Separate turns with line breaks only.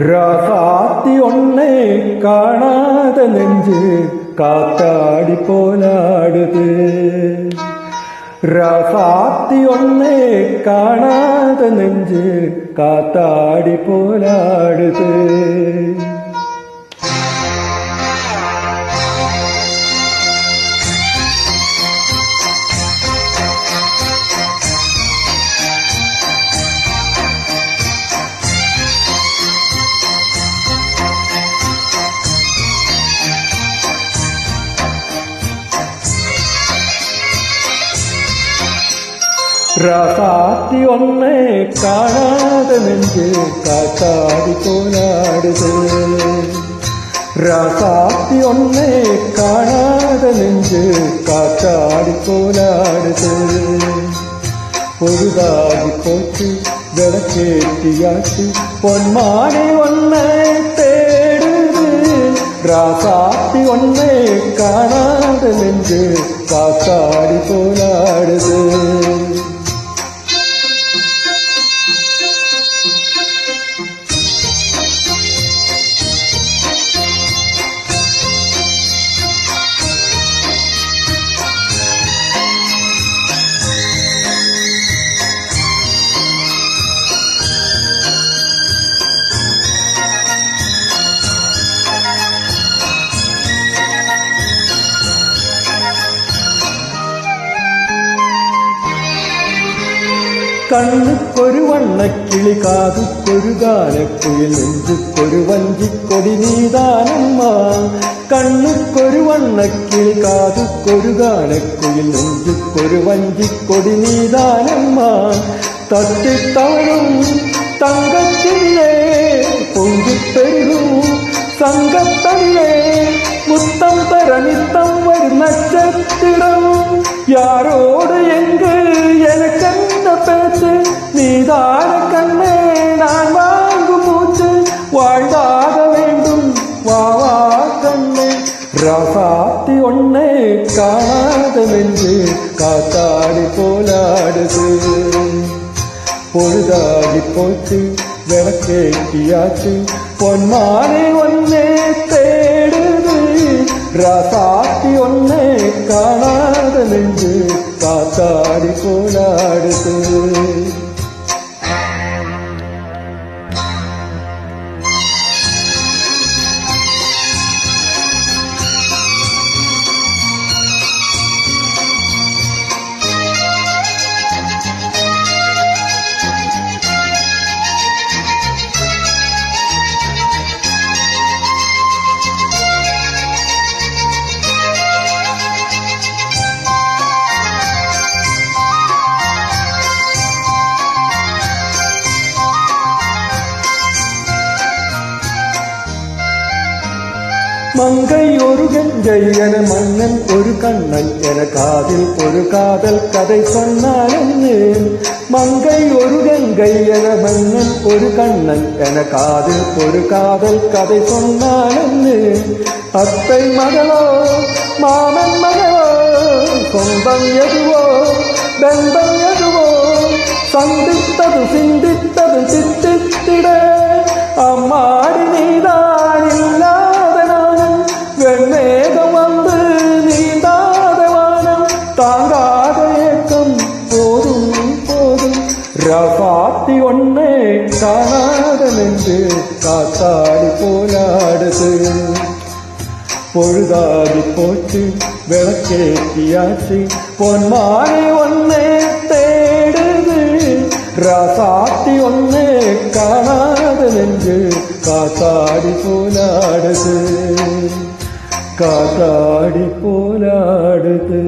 ராசாத்தி ஒன்னை காணாத நெஞ்சு காத்தாடி போலாடுது. ராசாத்தி ஒன்னை காணாத நெஞ்சு காத்தாடி போலாடுது. ராசாத்தி ஒன்னை காணாத நெஞ்சு காத்தாடி போலாடுது. ராசாத்தி ஒன்னை காணாத நெஞ்சு காத்தாடி போலாடுது. பொழுதாகி போச்சு விளக்கேற்றியாச்சு பொன்மானி ஒன்னை தேடுது. ராசாத்தி ஒன்னை காணாத நெஞ்சு காத்தாடி போலாடுது. കണ്ണുക്കൊരു വണ്ണക്കിളി കാതുക്കൊരു ഗാനക്കുയിൽ നെഞ്ചുക്കൊരു വഞ്ചിക്കൊടി നീതാനമ്മ. കണ്ണുക്കൊരു വണ്ണക്കിളി കാതുക്കൊരു ഗാനക്കുയിൽ നെഞ്ചുക്കൊരു വഞ്ചിക്കൊടി നീതാനമ്മ. തട്ടിത്തവഴും തങ്കത്തിലേ പൊങ്കിപ്പെരുകും സംഘത്തവിലേ മുത്തം തരനിത്തം വരും നക്ഷത്രം. யாரோடு எங்கு எனக்கென்ன பேச்சு நீதான கண்ணே நான் வாங்கும் மூச்சு வாழ்ந்தாக வேண்டும் வாவா கண்ணே. ராசாத்தி ஒன்னை காணாத நெஞ்சு காத்தாடி போலாடுது. பொழுதாடி போச்சு விளக்கேற்றியாச்சு பொன்மானே ஒன்னே தேடுது. ராசாத்தி ஒன்னை காணாத நெஞ்சு காத்தாடி போலாடுது. மங்கை ஒரு கங்கை என மன்னன் ஒரு கண்ணன் என காதில் ஒரு காதல் கதை சொன்னான் என்று. மங்கை ஒரு கங்கை என மன்னன் ஒரு கண்ணன் என காதில் ஒரு காதல் கதை சொன்னான் என்று. அத்தை மகளோ மாமன் மகளோ சொந்தம் எதுவோ பந்தம் எதுவோ சந்தித்தது சிந்தித்தது சித்தித்திட அம்மாடி நீதான் இல்லாத நானும் வெண்மேகம் வந்து நீந்தாத வானம் தாங்காத ஏக்கம் போதும் போதும். ராசாத்தி ஒன்னை காணாத நெஞ்சு காத்தாடி போலாடுது. பொழுதாடி போச்சு விளக்கேற்றியாச்சு பொன்மானி ஒன்னை தேடுது. ராசாத்தி ஒன்னை காணாத நெஞ்சு காத்தாடி போலாடுது. காத்தாடி போலாடுது.